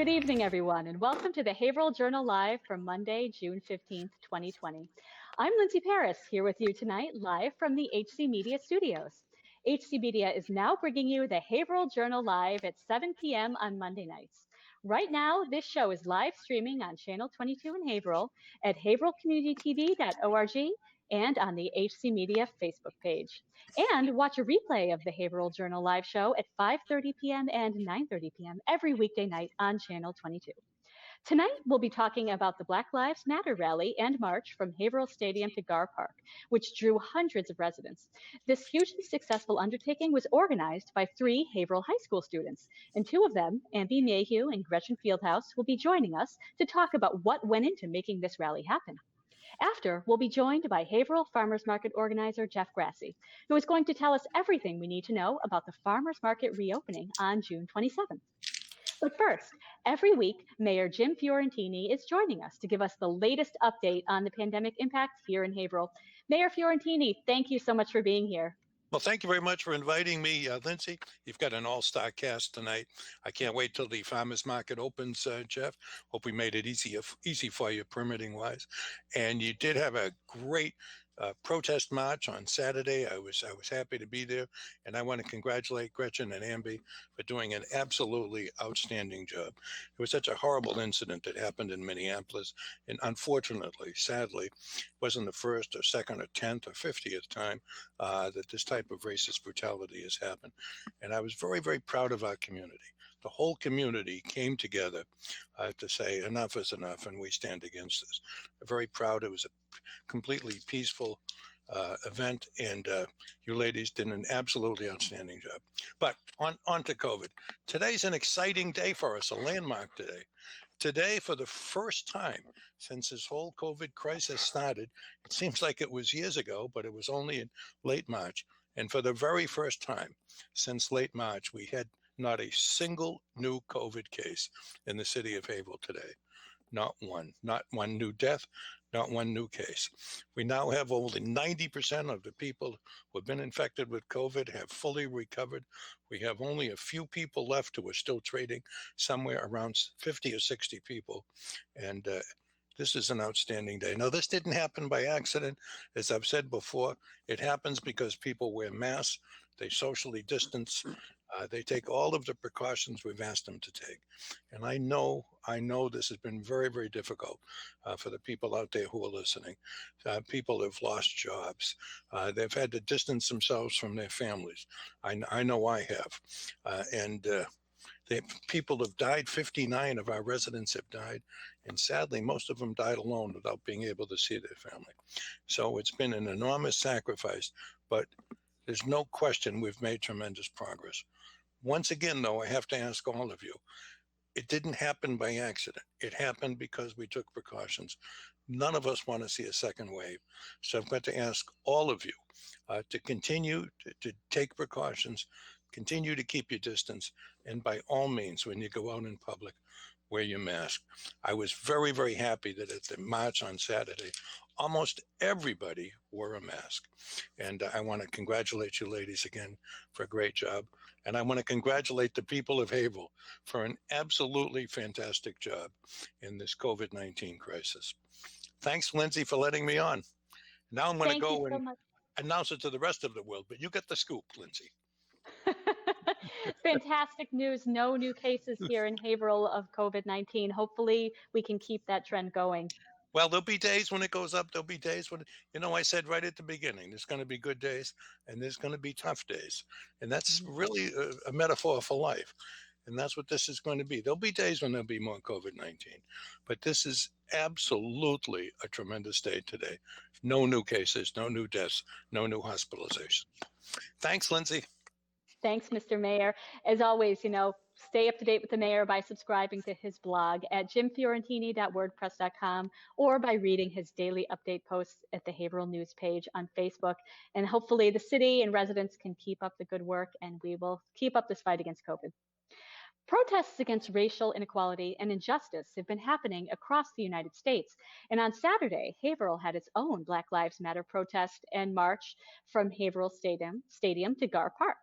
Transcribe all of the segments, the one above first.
Good evening, everyone, and welcome to the Haverhill Journal Live for Monday, June 15th, 2020. I'm Lindsay Paris, here with you tonight, live from the HC Media studios. HC Media is now bringing you the Haverhill Journal Live at 7 p.m. on Monday nights. Right now, this show is live streaming on Channel 22 in Haverhill at haverhillcommunitytv.org and on the HC Media Facebook page. And watch a replay of the Haverhill Journal live show at 5:30 p.m. and 9:30 p.m. every weekday night on Channel 22. Tonight, we'll be talking about the Black Lives Matter rally and march from Haverhill Stadium to Gar Park, which drew hundreds of residents. This hugely successful undertaking was organized by 3 Haverhill High School students, and 2 of them, Amby Mayhew and Gretchen Fieldhouse, will be joining us to talk about what went into making this rally happen. After, we'll be joined by Haverhill Farmers Market organizer Jeff Grassi, who is going to tell us everything we need to know about the farmers market reopening on June 27th. But first, every week, Mayor Jim Fiorentini is joining us to give us the latest update on the pandemic impact here in Haverhill. Mayor Fiorentini, thank you so much for being here. Well, thank you very much for inviting me, Lindsay. You've got an all-star cast tonight. I can't wait till the farmers market opens, Jeff. Hope we made it easy for you, permitting-wise. And you did have a great protest march on Saturday. I was happy to be there, and I want to congratulate Gretchen and Amby for doing an absolutely outstanding job. It was such a horrible incident that happened in Minneapolis, and unfortunately, sadly, it wasn't the first or second or 10th or 50th time that this type of racist brutality has happened. And I was very, very proud of our community. The whole community came together to say enough is enough, and we stand against this. I'm very proud. It was a completely peaceful event, and you ladies did an absolutely outstanding job. But on to COVID. Today's an exciting day for us, a landmark day. Today, for the first time since this whole COVID crisis started, it seems like it was years ago, but it was only in late March. And for the very first time since late March, we had not a single new COVID case in the city of Haverhill today. Not one new death, not one new case. We now have over 90% of the people who have been infected with COVID have fully recovered. We have only a few people left who are still trading, somewhere around 50 or 60 people. And this is an outstanding day. Now, this didn't happen by accident. As I've said before, it happens because people wear masks, they socially distance, they take all of the precautions we've asked them to take. And I know this has been very, very difficult for the people out there who are listening. People have lost jobs. They've had to distance themselves from their families. I know I have. People have died. 59 of our residents have died. And sadly, most of them died alone without being able to see their family. So it's been an enormous sacrifice, but there's no question we've made tremendous progress. Once again, though, I have to ask all of you, it didn't happen by accident. It happened because we took precautions. None of us want to see a second wave. So I've got to ask all of you to continue to take precautions, continue to keep your distance, and by all means, when you go out in public, wear your mask. I was very, very happy that at the march on Saturday, almost everybody wore a mask. And I want to congratulate you ladies again for a great job. And I want to congratulate the people of Haverhill for an absolutely fantastic job in this COVID-19 crisis. Thanks, Lindsay, for letting me on. Now I'm going to go and announce it to the rest of the world, but you get the scoop, Lindsay. Fantastic news. No new cases here in Haverhill of COVID-19. Hopefully we can keep that trend going. Well, there'll be days when it goes up. There'll be days when, I said right at the beginning, there's going to be good days and there's going to be tough days. And that's really a metaphor for life. And that's what this is going to be. There'll be days when there'll be more COVID-19. But this is absolutely a tremendous day today. No new cases, no new deaths, no new hospitalizations. Thanks, Lindsay. Thanks, Mr. Mayor. As always, stay up to date with the mayor by subscribing to his blog at jimfiorentini.wordpress.com or by reading his daily update posts at the Haverhill News page on Facebook. And hopefully the city and residents can keep up the good work, and we will keep up this fight against COVID. Protests against racial inequality and injustice have been happening across the United States. And on Saturday, Haverhill had its own Black Lives Matter protest and march from Haverhill Stadium to Gar Park,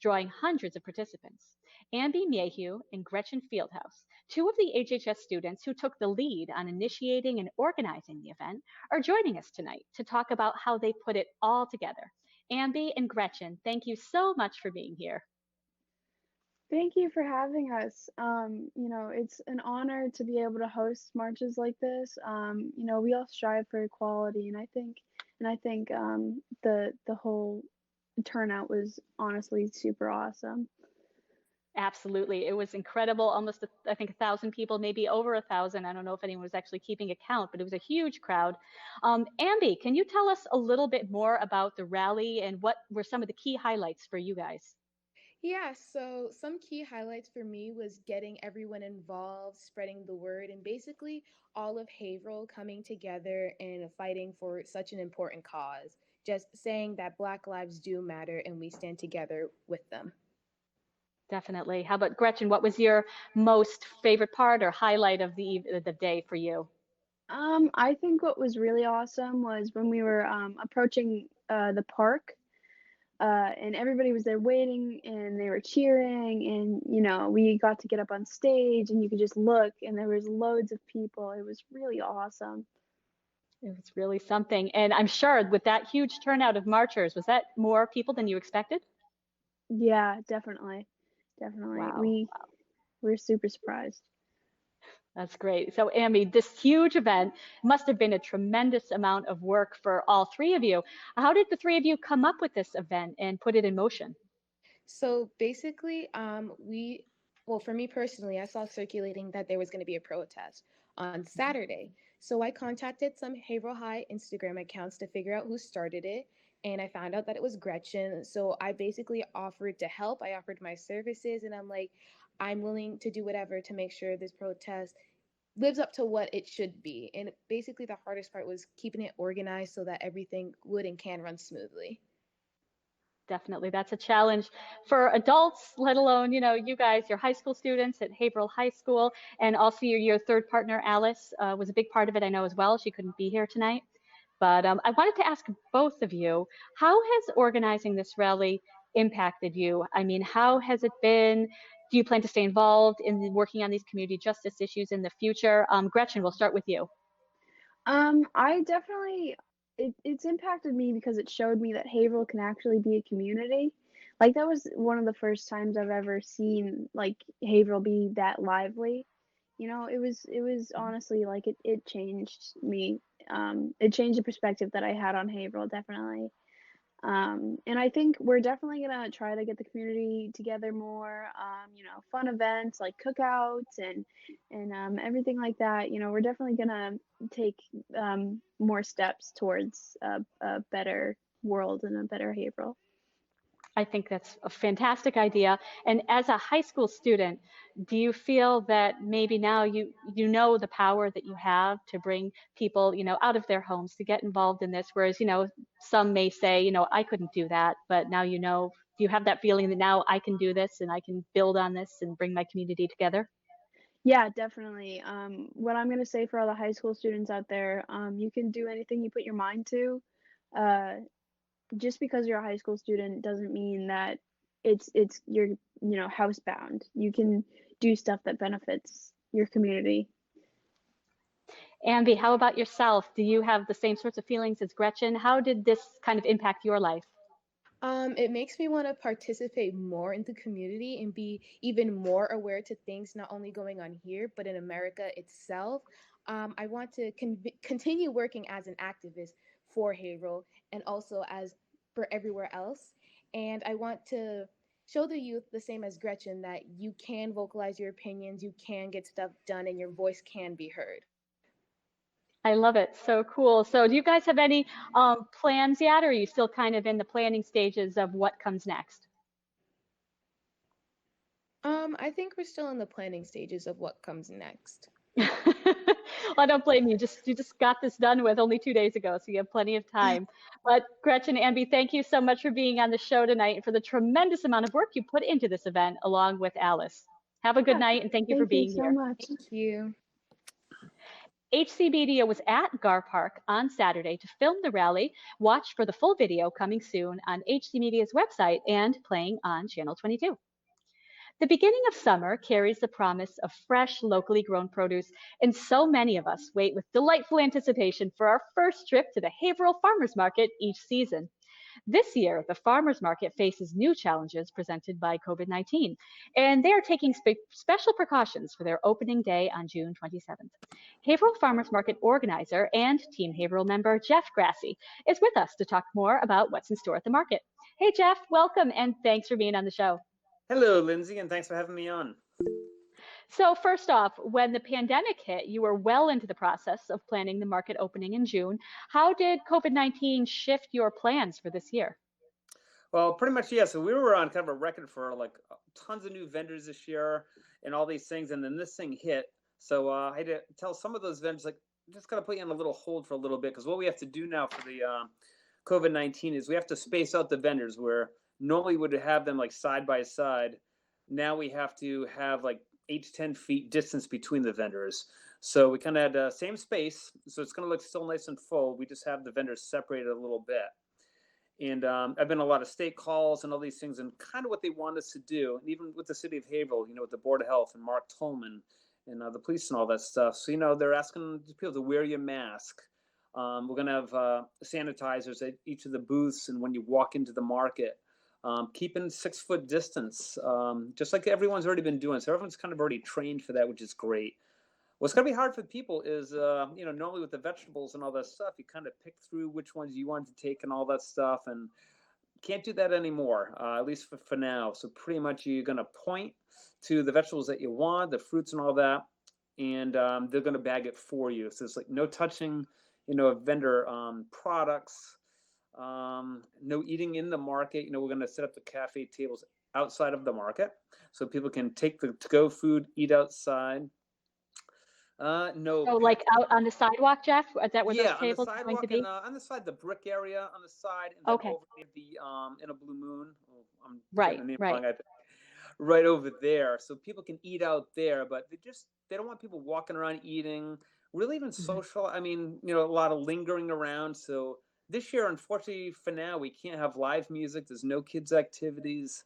drawing hundreds of participants. Amby Mayhew and Gretchen Fieldhouse, two of the HHS students who took the lead on initiating and organizing the event, are joining us tonight to talk about how they put it all together. Amby and Gretchen, thank you so much for being here. Thank you for having us. It's an honor to be able to host marches like this. We all strive for equality, and I think the whole turnout was honestly super awesome. Absolutely. It was incredible. Almost, I think, 1,000 people, maybe over 1,000. I don't know if anyone was actually keeping account, but it was a huge crowd. Amby, can you tell us a little bit more about the rally and what were some of the key highlights for you guys? Yeah, so some key highlights for me was getting everyone involved, spreading the word, and basically all of Haverhill coming together and fighting for such an important cause. Just saying that Black lives do matter and we stand together with them. Definitely. How about Gretchen? What was your most favorite part or highlight of the day for you? I think what was really awesome was when we were approaching the park, and everybody was there waiting, and they were cheering, and we got to get up on stage, and you could just look, and there was loads of people. It was really awesome. It was really something. And I'm sure with that huge turnout of marchers, was that more people than you expected? Yeah, definitely, definitely. Wow. We're super surprised. That's great. So, Amy, this huge event must have been a tremendous amount of work for all three of you. How did the three of you come up with this event and put it in motion? So basically, well, for me personally, I saw circulating that there was going to be a protest on Saturday. So I contacted some Haverhill High Instagram accounts to figure out who started it. And I found out that it was Gretchen. So I basically offered to help. I offered my services, and I'm like, I'm willing to do whatever to make sure this protest lives up to what it should be. And basically, the hardest part was keeping it organized so that everything would and can run smoothly. Definitely, that's a challenge for adults, let alone, you guys, your high school students at Haverhill High School, and also your third partner, Alice, was a big part of it, I know as well. She couldn't be here tonight. But I wanted to ask both of you, how has organizing this rally impacted you? I mean, how has it been? Do you plan to stay involved in working on these community justice issues in the future? Gretchen, we'll start with you. I definitely it's impacted me because it showed me that Haverhill can actually be a community. Like that was one of the first times I've ever seen like Haverhill be that lively. It was honestly like it changed me. It changed the perspective that I had on Haverhill definitely. And I think we're definitely gonna try to get the community together more. Fun events like cookouts and everything like that. We're definitely gonna take more steps towards a better world and a better Haverhill. I think that's a fantastic idea. And as a high school student, do you feel that maybe now you know the power that you have to bring people, out of their homes to get involved in this? Whereas, some may say, I couldn't do that, but now do you have that feeling that now I can do this and I can build on this and bring my community together? Yeah, definitely. What I'm gonna say for all the high school students out there, you can do anything you put your mind to. Uh, just because you're a high school student doesn't mean that it's you're housebound. You can do stuff that benefits your community. Amby, how about yourself? Do you have the same sorts of feelings as Gretchen? How did this kind of impact your life? It makes me want to participate more in the community and be even more aware to things not only going on here, but in America itself. I want to continue working as an activist for Haverhill and also as for everywhere else. And I want to show the youth the same as Gretchen that you can vocalize your opinions, you can get stuff done, and your voice can be heard. I love it. So cool. So do you guys have any plans yet, or are you still kind of in the planning stages of what comes next? I think we're still in the planning stages of what comes next. Well, I don't blame you. You just got this done with only 2 days ago, so you have plenty of time. But Gretchen and Amby, thank you so much for being on the show tonight and for the tremendous amount of work you put into this event along with Alice. Have a good Yeah, night and thank you for thank you being so here. much. Thank you. HC Media was at Gar Park on Saturday to film the rally. Watch for the full video coming soon on HC Media's website and playing on Channel 22. The beginning of summer carries the promise of fresh, locally grown produce, and so many of us wait with delightful anticipation for our first trip to the Haverhill Farmers Market each season. This year, the farmers market faces new challenges presented by COVID-19, and they are taking special precautions for their opening day on June 27th. Haverhill Farmers Market organizer and Team Haverhill member Jeff Grassi is with us to talk more about what's in store at the market. Hey, Jeff, welcome, and thanks for being on the show. Hello, Lindsay, and thanks for having me on. So first off, when the pandemic hit, you were well into the process of planning the market opening in June. How did COVID-19 shift your plans for this year? Well, pretty much, yeah. So we were on kind of a record for like tons of new vendors this year and all these things, and then this thing hit. So I had to tell some of those vendors, like, just got to put you on a little hold for a little bit, because what we have to do now for the COVID-19 is we have to space out the vendors where normally we would have them like side by side. Now we have to have like 8 to 10 feet distance between the vendors. So we kind of had same space, so it's going to look still nice and full. We just have the vendors separated a little bit. And I've been on a lot of state calls and all these things, and kind of what they want us to do, and even with the city of Haverhill, with the Board of Health and Mark Tolman and the police and all that stuff. So, they're asking people to wear your mask. We're going to have sanitizers at each of the booths and when you walk into the market. Keeping 6-foot distance, just like everyone's already been doing. So everyone's kind of already trained for that, which is great. What's going to be hard for people is, normally with the vegetables and all that stuff, you kind of pick through which ones you want to take and all that stuff, and can't do that anymore, at least for now. So pretty much you're going to point to the vegetables that you want, the fruits and all that, and they're going to bag it for you. So it's like no touching, vendor products, no eating in the market. We're going to set up the cafe tables outside of the market so people can take the to-go food, eat outside. No. So like out on the sidewalk, Jeff? Is that where those Yeah, on the tables are going to sidewalk be? and on the side, the brick area on the side, and then Okay, over near the in a Blue Moon. Oh, I'm getting right, the name right. wrong. I think right over there, so people can eat out there, but they don't want people walking around eating, really even Mhm. social. I mean, a lot of lingering around. So this year, unfortunately, for now, we can't have live music. There's no kids activities.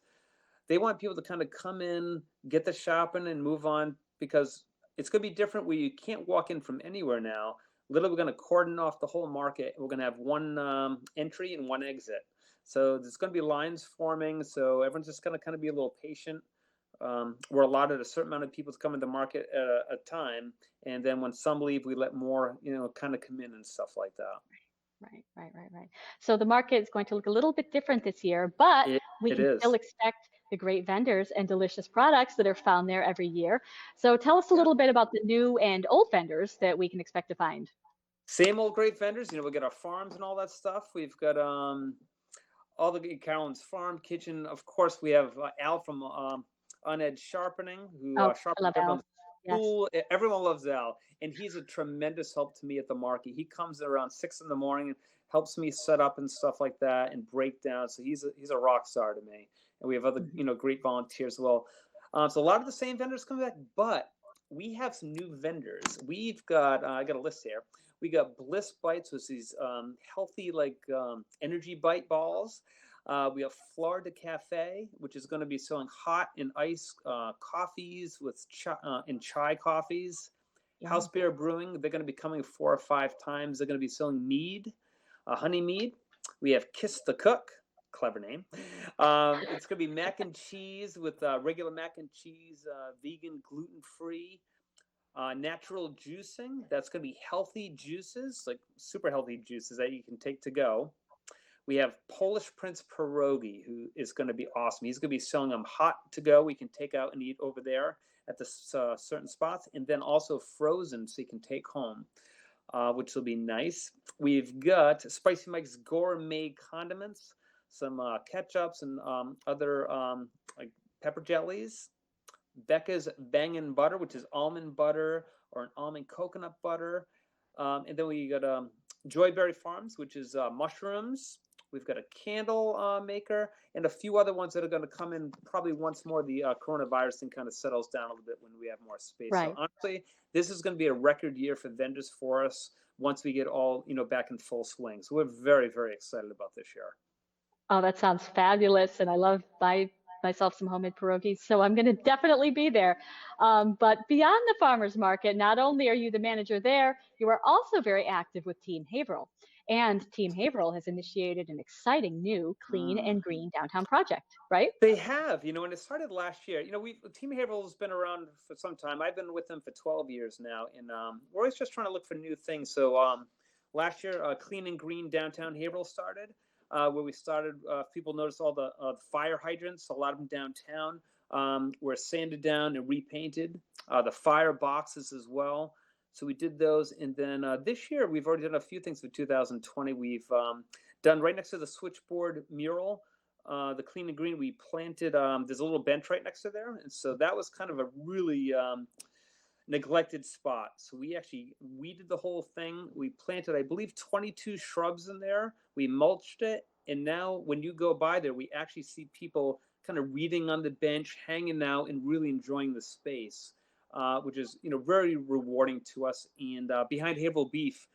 They want people to kind of come in, get the shopping, and move on, because it's going to be different where you can't walk in from anywhere now. Literally, we're going to cordon off the whole market. We're going to have one entry and one exit. So there's going to be lines forming. So everyone's just going to kind of be a little patient. We're allotted a certain amount of people to come into the market at a time. And then when some leave, we let more, kind of come in and stuff like that. Right. So the market is going to look a little bit different this year, but It, we it can still is. expect the great vendors and delicious products that are found there every year. So tell us a Yeah. little bit about the new and old vendors that we can expect to find. Same old great vendors. We got our farms and all that stuff. We've got all the Carolyn's Farm Kitchen. Of course, we have Al from On Edge Sharpening, who Oh, I sharpens love Al. everyone's Yes. tool. Everyone loves Al, and he's a tremendous help to me at the market. He comes around 6 in the morning and helps me set up and stuff like that and break down. So he's a rock star to me. And we have other Mhm. great volunteers as well. So a lot of the same vendors come back, but we have some new vendors. We've got I got a list here. We got Bliss Bites, which is healthy like energy bite balls. We have Florida Cafe, which is going to be selling hot and iced coffees with and chai coffees. House Yum. Beer Brewing, they're going to be coming 4 or 5 times. They're going to be selling mead, honey mead. We have Kiss the Cook, clever name. It's going to be mac and cheese with regular mac and cheese, vegan, gluten-free. Natural juicing, that's going to be healthy juices, like super healthy juices that you can take to go. We have Polish Prince Pierogi, who is going to be awesome. He's going to be selling them hot to go. We can take out and eat over there at the certain spots, and then also frozen so you can take home, which will be nice. We've got Spicy Mike's Gourmet Condiments, some ketchups and other like pepper jellies. Becca's Bangin' Butter, which is almond butter or an almond coconut butter. And then we got Joyberry Farms, which is mushrooms. We've got a candle maker and a few other ones that are going to come in probably once more the coronavirus thing kind of settles down a little bit when we have more space. So Right. honestly, this is going to be a record year for vendors for us once we get all back in full swing. So we're very, very excited about this year. Oh, that sounds fabulous. And I love my myself some homemade pierogies, so I'm going to definitely be there. But beyond the farmers market, not only are you the manager there, you are also very active with Team Haverhill. And Team Haverhill has initiated an exciting new clean Mm. and green downtown project, right? They have, and it started last year. Team Haverhill's been around for some time. I've been with them for 12 years now, and we're always just trying to look for new things. So last year, Clean and Green Downtown Haverhill started, where we started. People noticed all the fire hydrants, a lot of them downtown, were sanded down and repainted. The fire boxes as well. So we did those, and then this year we've already done a few things for 2020. We've done right next to the switchboard mural. The Clean and Green, we planted, there's a little bench right next to there. And so that was kind of a really neglected spot. So we actually weeded the whole thing. We planted, I believe, 22 shrubs in there. We mulched it. And now when you go by there, we actually see people kind of reading on the bench, hanging out, and really enjoying the space, which is, very rewarding to us. And behind Haverhill Beef,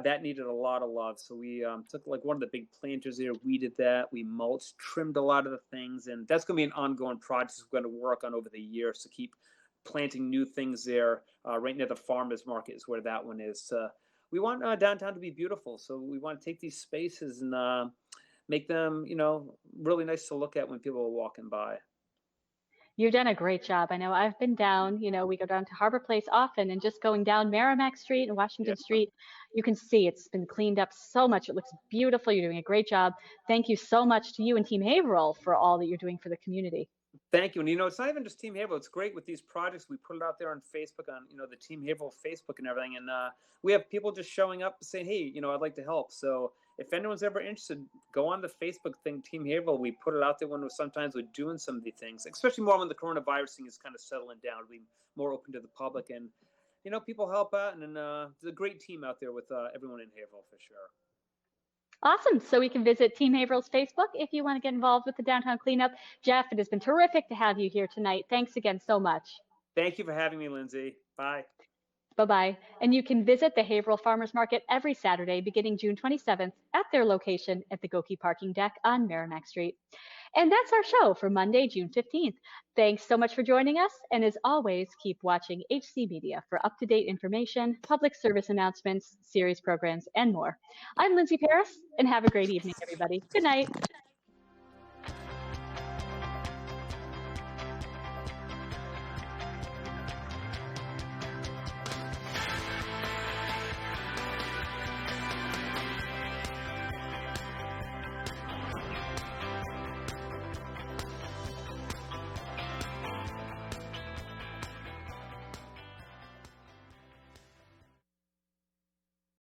that needed a lot of love. So we took like one of the big planters there, weeded that, we mulched, trimmed a lot of the things, and that's going to be an ongoing project we're going to work on over the years to keep planting new things there. Right near the farmers market is where that one is. We want downtown to be beautiful, so we want to take these spaces and make them, really nice to look at when people are walking by. You've done a great job. I know I've been down, we go down to Harbor Place often, and just going down Merrimack Street and Washington Yeah. Street, you can see it's been cleaned up so much. It looks beautiful. You're doing a great job. Thank you so much to you and Team Haverhill for all that you're doing for the community. Thank you. And it's not even just Team Haverhill. It's great with these projects. We put it out there on Facebook, on the Team Haverhill Facebook and everything. And we have people just showing up saying, "Hey, I'd like to help." So if anyone's ever interested, go on the Facebook thing, Team Haverhill. We put it out there when sometimes we're doing some of the things, especially more when the coronavirus thing is kind of settling down. We're more open to the public, and people help out. And there's a great team out there with everyone in Haverhill for sure. Awesome. So we can visit Team Haverhill's Facebook if you want to get involved with the downtown cleanup. Jeff, it has been terrific to have you here tonight. Thanks again so much. Thank you for having me, Lindsay. Bye. Bye-bye. And you can visit the Haverhill Farmers Market every Saturday beginning June 27th at their location at the Goki parking deck on Merrimack Street. And that's our show for Monday, June 15th. Thanks so much for joining us. And as always, keep watching HC Media for up-to-date information, public service announcements, series programs, and more. I'm Lindsay Paris, and have a great evening, everybody. Good night.